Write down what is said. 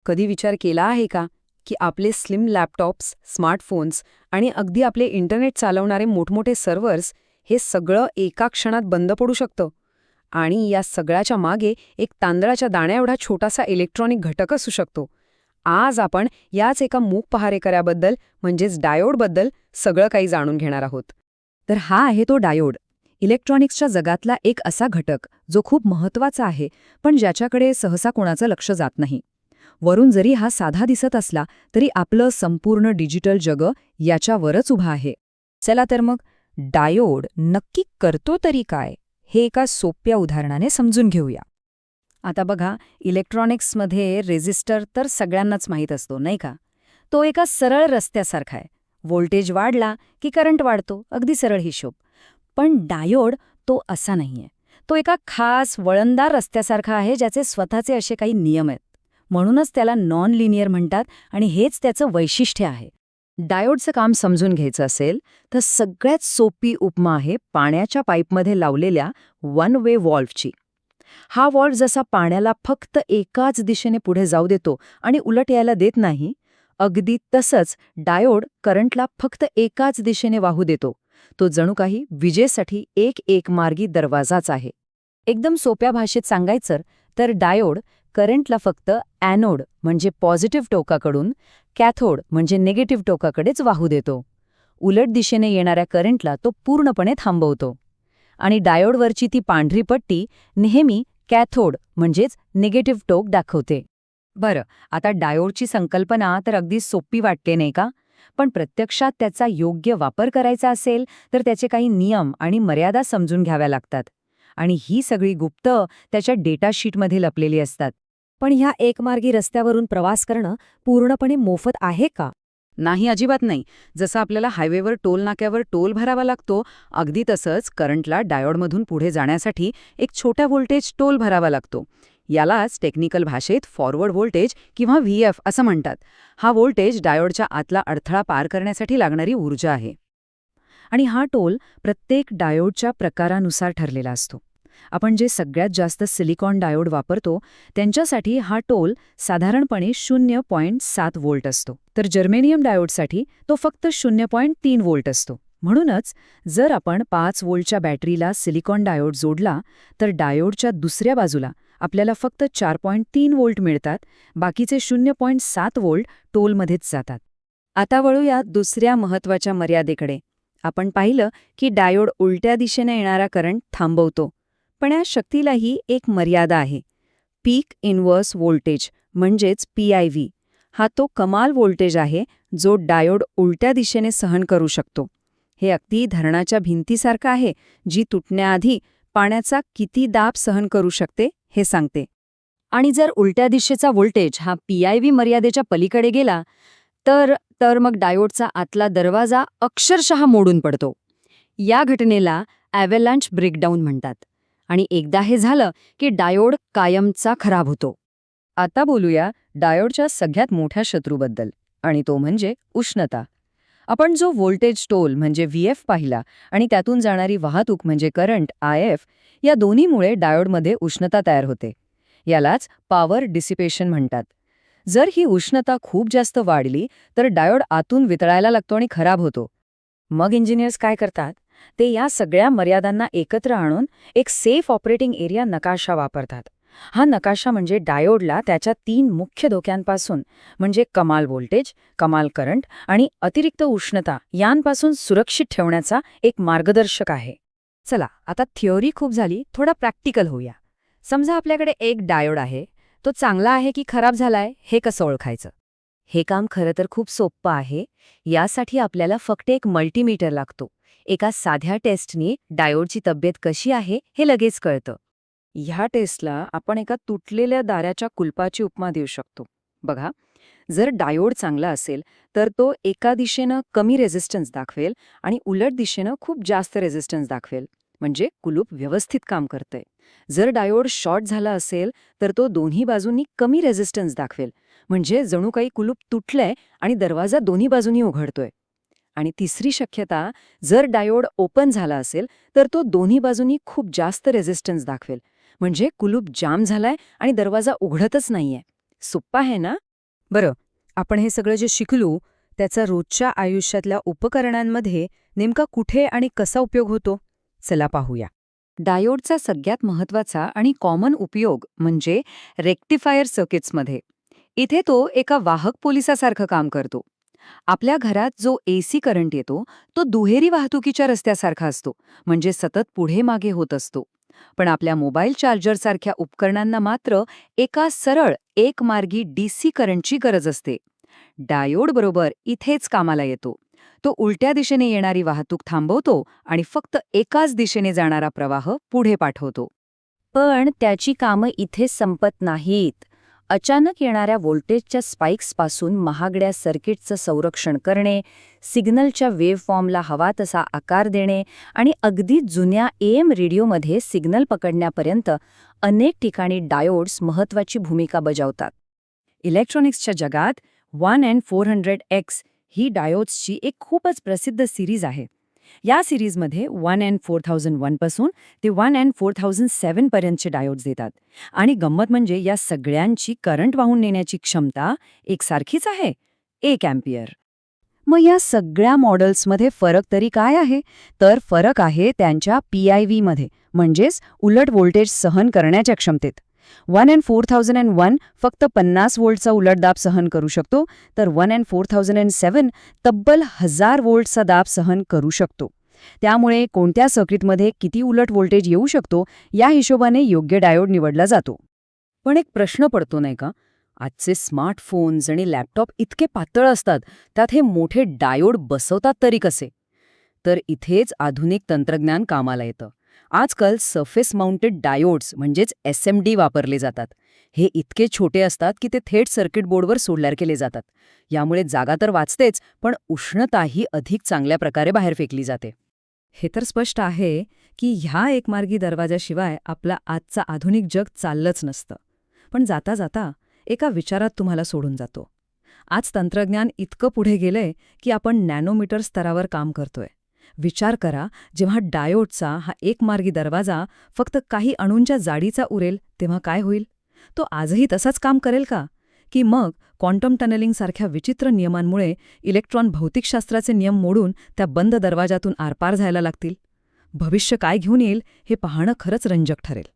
कधी विचार केला आहे का की आपले स्लिम लॅपटॉप्स, स्मार्टफोन्स आणि अगदी आपले इंटरनेट चालवणारे मोठमोठे सर्व्हर्स हे सगळं एका क्षणात बंद पडू शकतं? आणि या सगळ्याच्या मागे एक तांदळाच्या दाण्याएवढा छोटासा इलेक्ट्रॉनिक घटक असू शकतो. आज आपण याच एका मूक पहारेकऱ्याबद्दल म्हणजेच डायोडबद्दल सगळं काही जाणून घेणार आहोत. तर हा आहे तो डायोड. इलेक्ट्रॉनिक्सच्या जगातला एक असा घटक जो खूप महत्त्वाचा आहे, पण ज्याच्याकडे सहसा कोणाचं लक्ष जात नाही. वरून जरी हा साधा दिसत असला तरी आपलं संपूर्ण डिजिटल जग याच्यावरच उभं आहे. चला तर मग डायोड नक्की करतो तरी काय, हे एका सोप्या उदाहरणाने समजून घेऊया. आता बघा, इलेक्ट्रॉनिक्समध्ये रेझिस्टर तर सगळ्यांनाच माहीत असतो, नाही का? तो एका सरळ रस्त्यासारखा आहे. व्होल्टेज वाढला की करंट वाढतो, अगदी सरळ हिशोब. पण डायोड तो असा नाहीये. तो एका खास वळणदार रस्त्यासारखा आहे, ज्याचे स्वतःचे असे काही नियम आहेत. म्हणूनच त्याला नॉन लिनियर म्हणतात आणि हेच त्याचं वैशिष्ट्य आहे. डायोडचं काम समजून घ्यायचं असेल तर सगळ्यात सोपी उपमा आहे पाण्याच्या पाईपमध्ये लावलेल्या वन वे व्हॉल्व्हची. हा व्हॉल्व्ह जसा पाण्याला फक्त एकाच दिशेने पुढे जाऊ देतो आणि उलट यायला देत नाही, अगदी तसंच डायोड करंटला फक्त एकाच दिशेने वाहू देतो. तो जणू काही विजेसाठी एक मार्गी दरवाजाच आहे. एकदम सोप्या भाषेत सांगायचं तर डायोड करंटला फक्त ॲनोड म्हणजे पॉझिटिव्ह टोकाकडून कॅथोड म्हणजे निगेटिव्ह टोकाकडेच वाहू देतो. उलट दिशेने येणाऱ्या करंटला तो पूर्णपणे थांबवतो. आणि डायोडवरची ती पांढरी पट्टी नेहमी कॅथोड म्हणजेच निगेटिव्ह टोक दाखवते. बरं, आता डायोडची संकल्पना तर अगदी सोपी वाटते नाही का? पण प्रत्यक्षात त्याचा योग्य वापर करायचा असेल तर त्याचे काही नियम आणि मर्यादा समजून घ्याव्या लागतात. आणि ही सगळी गुप्त त्याच्या डेटा शीटमध्ये लपलेली असतात. पण ह्या एकमार्गी रस्त्यावरून प्रवास करणं पूर्णपणे मोफत आहे का? नाही, अजिबात नाही. जसं आपल्याला हायवेवर टोल नाक्यावर टोल भरावा लागतो, अगदी तसंच करंटला डायोडमधून पुढे जाण्यासाठी एक छोटा व्होल्टेज टोल भरावा लागतो. यालाच टेक्निकल भाषेत फॉरवर्ड व्होल्टेज किंवा व्हीएफ असं म्हणतात. हा व्होल्टेज डायोडच्या आतला अडथळा पार करण्यासाठी लागणारी ऊर्जा आहे. आणि हा टोल प्रत्येक डायोडच्या प्रकारानुसार ठरलेला असतो. आपण जे सगळ्यात जास्त सिलिकॉन डायोड वापरतो त्यांच्यासाठी हा टोल साधारणपणे 0.7 व्होल्ट असतो, तर जर्मेनियम डायोडसाठी तो फक्त 0.3 व्होल्ट असतो. म्हणूनच जर आपण 5 व्होल्टच्या बॅटरीला सिलिकॉन डायोड जोडला तर डायोडच्या दुसऱ्या बाजूला आपल्याला फक्त 4.3 व्होल्ट मिळतात, बाकीचे 0.7 व्होल्ट टोलमध्येच जातात. आता वळूया दुसऱ्या महत्त्वाच्या मर्यादेकडे. आपण पाहिलं की डायोड उलट्या दिशेने येणारा करंट थांबवतो, पण या शक्तीलाही एक मर्यादा आहे. पीक इन्व्हर्स व्होल्टेज म्हणजेच PIV हा तो कमाल व्होल्टेज आहे जो डायोड उलट्या दिशेने सहन करू शकतो. हे अगदी धरणाच्या भिंतीसारखं आहे, जी तुटण्याआधी पाण्याचा किती दाब सहन करू शकते हे सांगते. आणि जर उलट्या दिशेचा व्होल्टेज हा PIV मर्यादेच्या पलीकडे गेला तर मग डायोडचा आतला दरवाजा अक्षरशः मोडून पडतो. या घटनेला ॲव्हलांच ब्रेकडाऊन म्हणतात. आणि एकदा हे झालं की डायोड कायमचा खराब होतो. आता बोलूया डायोडच्या सगळ्यात मोठ्या शत्रूबद्दल, आणि तो म्हणजे उष्णता. आपण जो व्होल्टेज टोल म्हणजे VF पाहिला आणि त्यातून जाणारी वाहतूक म्हणजे करंट IF, या दोन्हीमुळे डायोडमध्ये उष्णता तयार होते. यालाच पॉवर डिसिपेशन म्हणतात. जर ही उष्णता खूप जास्त वाढली तर डायोड आतून वितळायला लागतो आणि खराब होतो. मग इंजिनियर्स काय करतात? ते या सगळ्या मर्यादांना एकत्र आणून एक सेफ ऑपरेटिंग एरिया नकाशा वापरतात. हा नकाशा म्हणजे डायोडला त्याच्या 3 मुख्य धोक्यांपासून म्हणजे कमाल व्होल्टेज, कमाल करंट आणि अतिरिक्त उष्णता यांपासून सुरक्षित ठेवण्याचा एक मार्गदर्शक आहे. चला, आता थिअरी खूप झाली, थोडा प्रॅक्टिकल होऊया. समजा आपल्याकडे एक डायोड आहे. तो चांगला आहे की खराब झालाय हे कसं ओळखायचं? हे काम खरं तर खूप सोपं आहे. यासाठी आपल्याला फक्त एक मल्टीमीटर लागतो. एका साध्या टेस्टने डायोडची तब्येत कशी आहे हे लगेच कळतं. ह्या टेस्टला आपण एका तुटलेल्या दाराच्या कुलपाची उपमा देऊ शकतो. बघा, जर डायोड चांगला असेल तर तो एका दिशेनं कमी रेझिस्टन्स दाखवेल आणि उलट दिशेनं खूप जास्त रेझिस्टन्स दाखवेल, म्हणजे कुलूप व्यवस्थित काम करतंय. जर डायोड शॉर्ट झाला असेल तर तो दोन्ही बाजूंनी कमी रेझिस्टन्स दाखवेल, म्हणजे जणू काही कुलूप तुटलंय आणि दरवाजा दोन्ही बाजूंनी उघडतोय. आणि तिसरी शक्यता, जर डायोड ओपन झाला असेल तर तो दोन्ही बाजूंनी खूप जास्त रेझिस्टन्स दाखवेल, म्हणजे कुलूप जाम झालाय आणि दरवाजा उघडतच नाहीये. सोप्पा आहे ना? बरं, आपण हे सगळं जे शिकलो त्याचा रोजच्या आयुष्यातल्या उपकरणांमध्ये नेमका कुठे आणि कसा उपयोग होतो? चला पाहूया. डायोडचा सगळ्यात महत्त्वाचा आणि कॉमन उपयोग म्हणजे रेक्टिफायर सर्किट्समध्ये. इथे तो एका वाहक पोलिसासारखं काम करतो. आपल्या घरात जो एसी करंट येतो तो दुहेरी वाहतुकीच्या रस्त्यासारखा असतो, म्हणजे सतत पुढे मागे होत असतो. पण आपल्या मोबाईल चार्जरसारख्या उपकरणांना मात्र एका सरळ एकमार्गी डीसी करंटची गरज असते. डायोड बरोबर इथेच कामाला येतो. तो उलट्या दिशेने येणारी वाहतूक थांबवतो आणि फक्त एकाच दिशेने जाणारा प्रवाह पुढे पाठवतो. पण त्याची कामं इथेच संपत नाहीत. अचानक येणाऱ्या व्होल्टेजच्या स्पाइक्सपासून महागड्या सर्किटचं संरक्षण करणे, सिग्नलच्या वेव्हफॉर्मला हवा तसा आकार देणे आणि अगदी जुन्या AM रेडिओमध्ये सिग्नल पकडण्यापर्यंत अनेक ठिकाणी डायोड्स महत्त्वाची भूमिका बजावतात. इलेक्ट्रॉनिक्सच्या जगात 1N400X ही डायोड्सची एक खूपच प्रसिद्ध सिरीज आहे. या सिरीजमध्ये 1N4001 पासून ते 1N4007 पर्यंतचे डायोड्स देतात. आणि गंमत म्हणजे या सगळ्यांची करंट वाहून नेण्याची क्षमता एकसारखीच आहे, 1 अँपियर. मग या सगळ्या मॉडेल्समध्ये फरक तरी काय आहे? तर फरक आहे त्यांच्या PIV मध्ये, म्हणजेच उलट व्होल्टेज सहन करण्याच्या क्षमतेत. 1N4001 फक्त 50 व्होल्टचा उलट दाब सहन करू शकतो, तर 1N4007 तब्बल 1000 व्होल्टचा दाब सहन करू शकतो. त्यामुळे कोणत्या सर्किटमध्ये किती उलट व्होल्टेज येऊ शकतो या हिशोबाने योग्य डायोड निवडला जातो. पण एक प्रश्न पडतो नाही का, आजचे स्मार्टफोन्स आणि लॅपटॉप इतके पातळ असतात, त्यात हे मोठे डायोड बसवतात तरी कसे? तर इथेच आधुनिक तंत्रज्ञान कामाला येतं. आजकाल सरफेस माउंटेड डायोड्स म्हणजेच SMD वापरले जातात. हे इतके छोटे असतात की ते थेट सर्किट बोर्डवर सोडल्यार केले जातात. यामुळे जागा तर वाचतेच, पण उष्णताही अधिक चांगल्या प्रकारे बाहेर फेकली जाते. हे तर स्पष्ट आहे की ह्या एकमार्गी दरवाजाशिवाय आपला आजचा आधुनिक जग चाललंच नसतं. पण जाता जाता एका विचारात तुम्हाला सोडून जातो. आज तंत्रज्ञान इतकं पुढे गेलंय की आपण नॅनोमीटर स्तरावर काम करतोय. विचार करा, जेव्हा डायोडचा हा एकमार्गी दरवाजा फक्त काही अणूंच्या जाडीचा उरेल तेव्हा काय होईल? तो आजही तसाच काम करेल का? की मग क्वांटम टनलिंगसारख्या विचित्र नियमांमुळे इलेक्ट्रॉन भौतिकशास्त्राचे नियम मोडून त्या बंद दरवाजातून आरपार जायला लागतील? भविष्य काय घेऊन येईल हे पाहणं खरंच रंजक ठरेल.